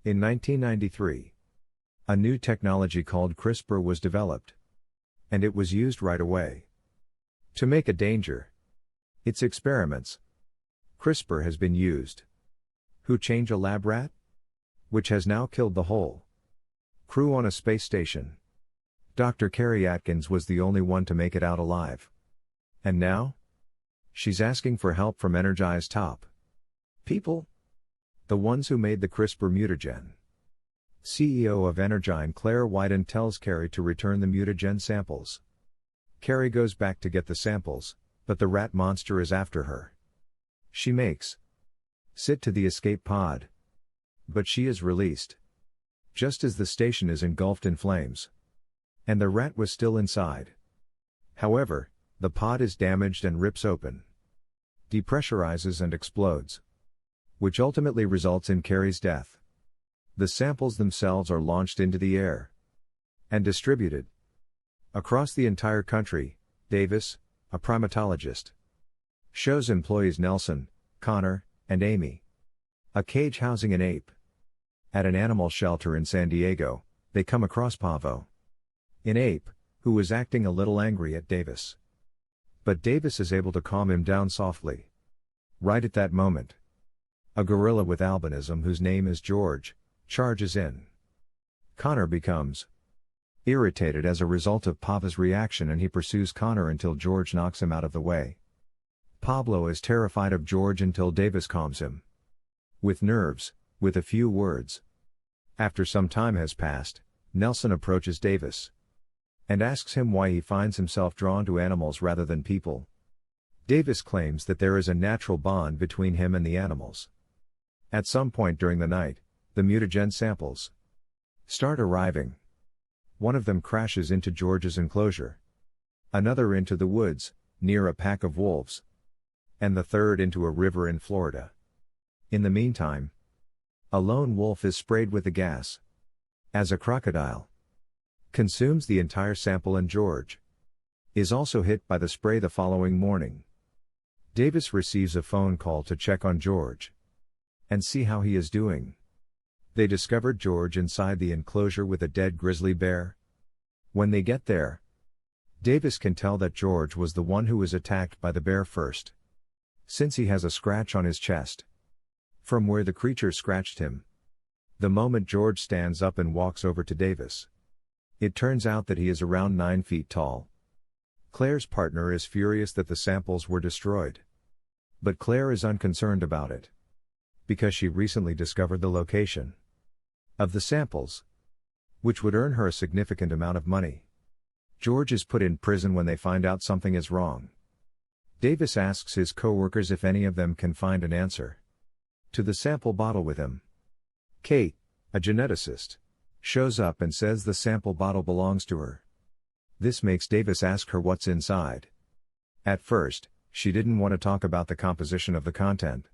In 1993, a new technology called CRISPR was developed. And it was used right away. To make a danger. Its experiments. CRISPR has been used. Who change a lab rat? Which has now killed the whole crew on a space station. Dr. Kerry Atkins was the only one to make it out alive. And now? She's asking for help from Energyne's top people? The ones who made the CRISPR mutagen. CEO of Energyne Claire Wyden tells Kerry to return the mutagen samples. Kerry goes back to get the samples, but the rat monster is after her. She makes sit to the escape pod. But she is released. Just as the station is engulfed in flames. And the rat was still inside. However, the pod is damaged and rips open. Depressurizes and explodes. Which ultimately results in Kerry's death. The samples themselves are launched into the air. And distributed. Across the entire country. Davis, a primatologist, shows employees Nelson, Connor, and Amy a cage housing an ape. At an animal shelter in San Diego, they come across Pavo, an ape, who was acting a little angry at Davis. But Davis is able to calm him down softly. Right at that moment, a gorilla with albinism whose name is George charges in. Connor becomes irritated as a result of Pavo's reaction and he pursues Connor until George knocks him out of the way. Pablo is terrified of George until Davis calms him. With nerves, with a few words. After some time has passed, Nelson approaches Davis and asks him why he finds himself drawn to animals rather than people. Davis claims that there is a natural bond between him and the animals. At some point during the night, the mutagen samples start arriving. One of them crashes into George's enclosure. Another into the woods, near a pack of wolves. And the third into a river in Florida. In the meantime, a lone wolf is sprayed with the gas. As a crocodile consumes the entire sample and George is also hit by the spray the following morning. Davis receives a phone call to check on George and see how he is doing. They discovered George inside the enclosure with a dead grizzly bear. When they get there, Davis can tell that George was the one who was attacked by the bear first, since he has a scratch on his chest from where the creature scratched him. The moment George stands up and walks over to Davis, it turns out that he is around 9 feet tall. Claire's partner is furious that the samples were destroyed. But Claire is unconcerned about it, because she recently discovered the location of the samples, which would earn her a significant amount of money. George is put in prison when they find out something is wrong. Davis asks his co-workers if any of them can find an answer to the sample bottle with him. Kate, a geneticist, shows up and says the sample bottle belongs to her. This makes Davis ask her what's inside. At first, she didn't want to talk about the composition of the content.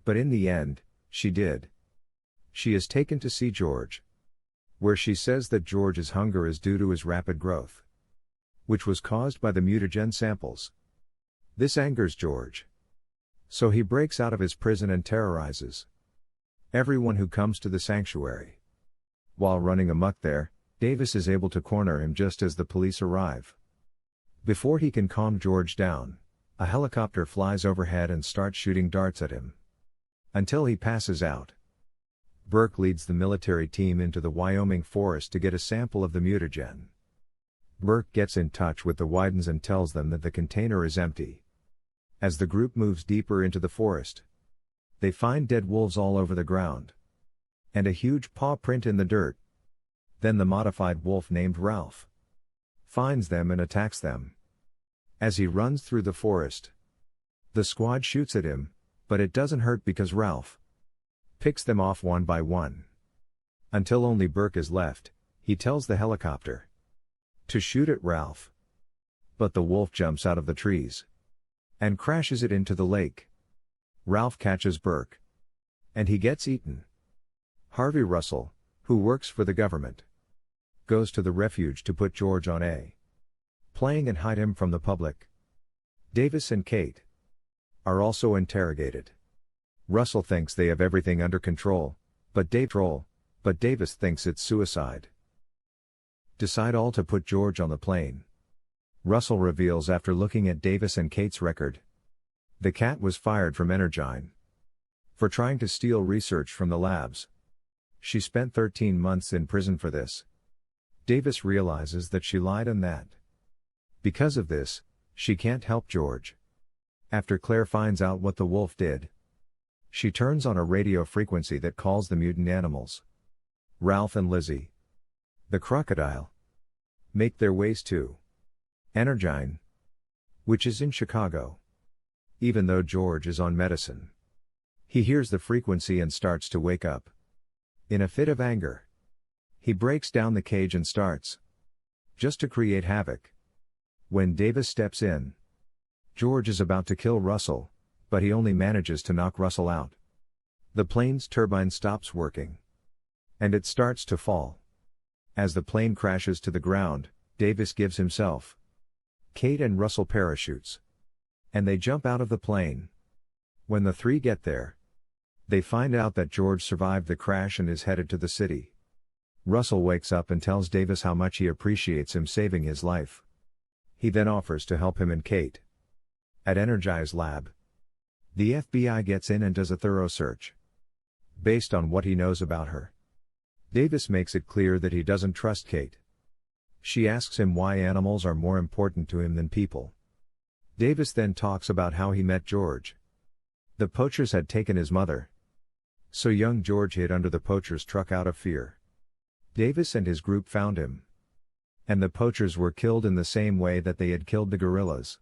But in the end, she did. She is taken to see George, where she says that George's hunger is due to his rapid growth, which was caused by the mutagen samples. This angers George. So he breaks out of his prison and terrorizes everyone who comes to the sanctuary. While running amok there, Davis is able to corner him just as the police arrive. Before he can calm George down, a helicopter flies overhead and starts shooting darts at him until he passes out. Burke leads the military team into the Wyoming forest to get a sample of the mutagen. Burke gets in touch with the Wydens and tells them that the container is empty. As the group moves deeper into the forest, they find dead wolves all over the ground and a huge paw print in the dirt. Then the modified wolf named Ralph finds them and attacks them. As he runs through the forest, the squad shoots at him, but it doesn't hurt because Ralph picks them off one by one. Until only Burke is left, he tells the helicopter to shoot at Ralph. But the wolf jumps out of the trees and crashes it into the lake. Ralph catches Burke, and he gets eaten. Harvey Russell, who works for the government, goes to the refuge to put George on a plane and hide him from the public. Davis and Kate are also interrogated. Russell thinks they have everything under control, but Davis thinks it's suicide. Decide all to put George on the plane. Russell reveals after looking at Davis and Kate's record. The cat was fired from Energyne for trying to steal research from the labs. She spent 13 months in prison for this. Davis realizes that she lied and that, because of this, she can't help George. After Claire finds out what the wolf did, she turns on a radio frequency that calls the mutant animals. Ralph and Lizzie, the crocodile, make their ways to Energyne, which is in Chicago. Even though George is on medicine, he hears the frequency and starts to wake up. In a fit of anger, he breaks down the cage and starts just to create havoc. When Davis steps in, George is about to kill Russell, but he only manages to knock Russell out. The plane's turbine stops working, and it starts to fall. As the plane crashes to the ground, Davis gives himself, Kate and Russell parachutes, and they jump out of the plane. When the three get there, they find out that George survived the crash and is headed to the city. Russell wakes up and tells Davis how much he appreciates him saving his life. He then offers to help him and Kate. At Energyne's lab, the FBI gets in and does a thorough search. Based on what he knows about her, Davis makes it clear that he doesn't trust Kate. She asks him why animals are more important to him than people. Davis then talks about how he met George. The poachers had taken his mother, so young George hid under the poachers' truck out of fear. Davis and his group found him, and the poachers were killed in the same way that they had killed the gorillas.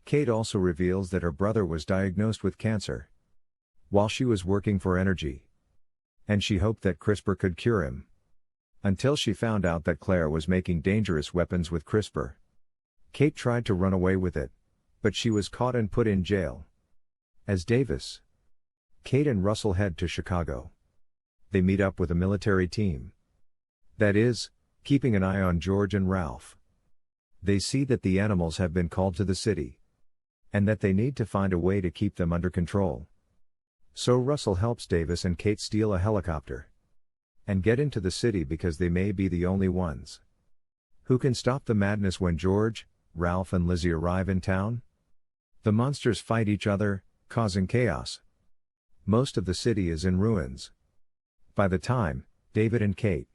Kate also reveals that her brother was diagnosed with cancer while she was working for Energyne, and she hoped that CRISPR could cure him, until she found out that Claire was making dangerous weapons with CRISPR. Kate tried to run away with it, but she was caught and put in jail. As Davis, Kate and Russell head to Chicago, they meet up with a military team. That is, keeping an eye on George and Ralph. They see that the animals have been called to the city, and that they need to find a way to keep them under control. So Russell helps Davis and Kate steal a helicopter and get into the city because they may be the only ones who can stop the madness. When George, Ralph and Lizzie arrive in town, the monsters fight each other, causing chaos. Most of the city is in ruins. By the time, David and Kate,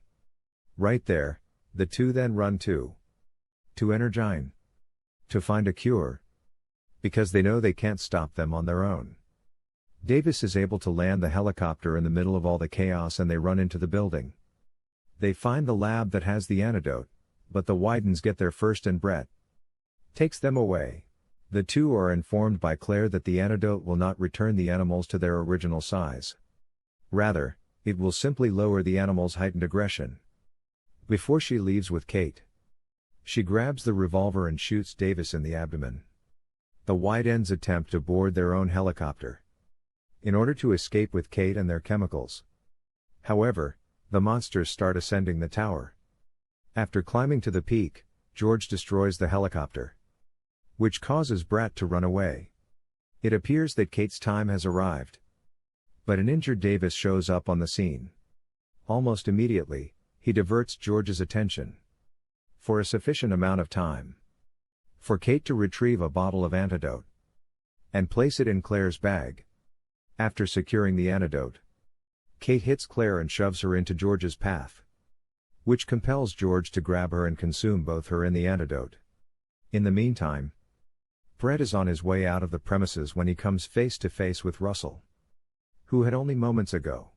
right there, the two then run to Energyne to find a cure, because they know they can't stop them on their own. Davis is able to land the helicopter in the middle of all the chaos and they run into the building. They find the lab that has the antidote, but the Wydens get there first and Brett takes them away. The two are informed by Claire that the antidote will not return the animals to their original size. Rather, it will simply lower the animals' heightened aggression. Before she leaves with Kate, she grabs the revolver and shoots Davis in the abdomen. The Wydens attempt to board their own helicopter in order to escape with Kate and their chemicals. However, the monsters start ascending the tower. After climbing to the peak, George destroys the helicopter, which causes Brat to run away. It appears that Kate's time has arrived, but an injured Davis shows up on the scene. Almost immediately, he diverts George's attention for a sufficient amount of time for Kate to retrieve a bottle of antidote and place it in Claire's bag. After securing the antidote, Kate hits Claire and shoves her into George's path, which compels George to grab her and consume both her and the antidote. In the meantime, Brett is on his way out of the premises when he comes face to face with Russell, who had only moments ago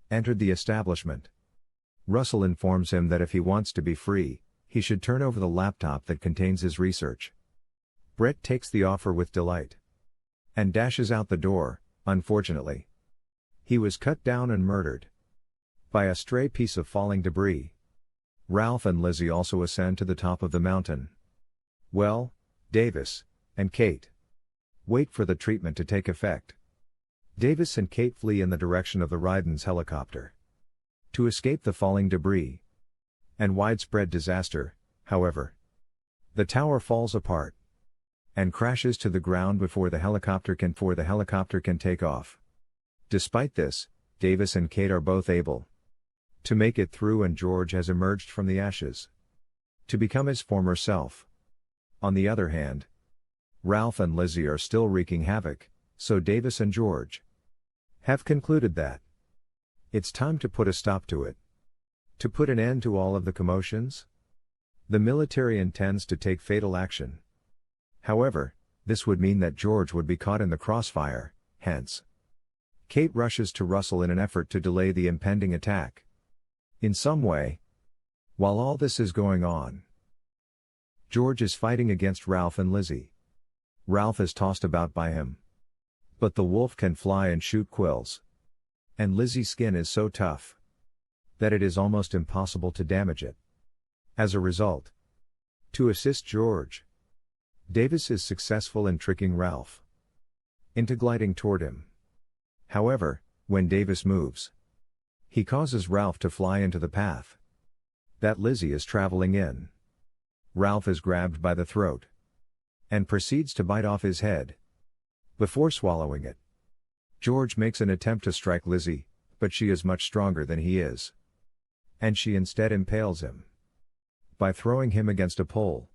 entered the establishment. Russell informs him that if he wants to be free, he should turn over the laptop that contains his research. Brett takes the offer with delight and dashes out the door. Unfortunately, he was cut down and murdered by a stray piece of falling debris. Ralph and Lizzie also ascend to the top of the mountain. Well, Davis and Kate wait for the treatment to take effect. Davis and Kate flee in the direction of the Wydens' helicopter to escape the falling debris and widespread disaster. However, the tower falls apart and crashes to the ground before the helicopter can take off. Despite this, Davis and Kate are both able to make it through, and George has emerged from the ashes to become his former self. On the other hand, Ralph and Lizzie are still wreaking havoc, so Davis and George have concluded that it's time to put a stop to it. To put an end to all of the commotions, the military intends to take fatal action. However, this would mean that George would be caught in the crossfire, hence, Kate rushes to Russell in an effort to delay the impending attack. In some way, while all this is going on, George is fighting against Ralph and Lizzie. Ralph is tossed about by him, but the wolf can fly and shoot quills, and Lizzie's skin is so tough that it is almost impossible to damage it. As a result, to assist George, Davis is successful in tricking Ralph into gliding toward him. However, when Davis moves, he causes Ralph to fly into the path that Lizzie is traveling in. Ralph is grabbed by the throat and proceeds to bite off his head before swallowing it. George makes an attempt to strike Lizzie, but she is much stronger than he is, and she instead impales him by throwing him against a pole.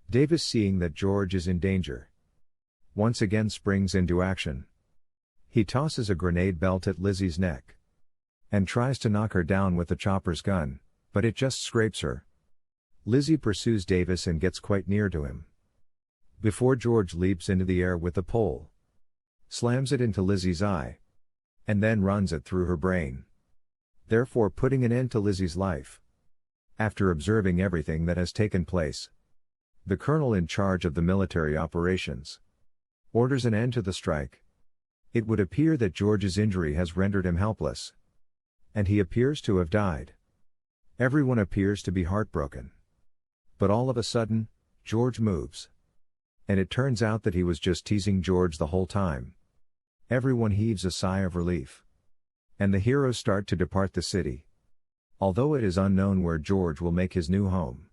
Davis, seeing that George is in danger, once again springs into action. He tosses a grenade belt at Lizzie's neck and tries to knock her down with the chopper's gun, but it just scrapes her. Lizzie pursues Davis and gets quite near to him before George leaps into the air with the pole, slams it into Lizzie's eye, and then runs it through her brain, therefore putting an end to Lizzie's life. After observing everything that has taken place, the colonel in charge of the military operations orders an end to the strike. It would appear that George's injury has rendered him helpless, and he appears to have died. Everyone appears to be heartbroken. But all of a sudden, George moves, and it turns out that he was just teasing George the whole time. Everyone heaves a sigh of relief, and the heroes start to depart the city, although it is unknown where George will make his new home.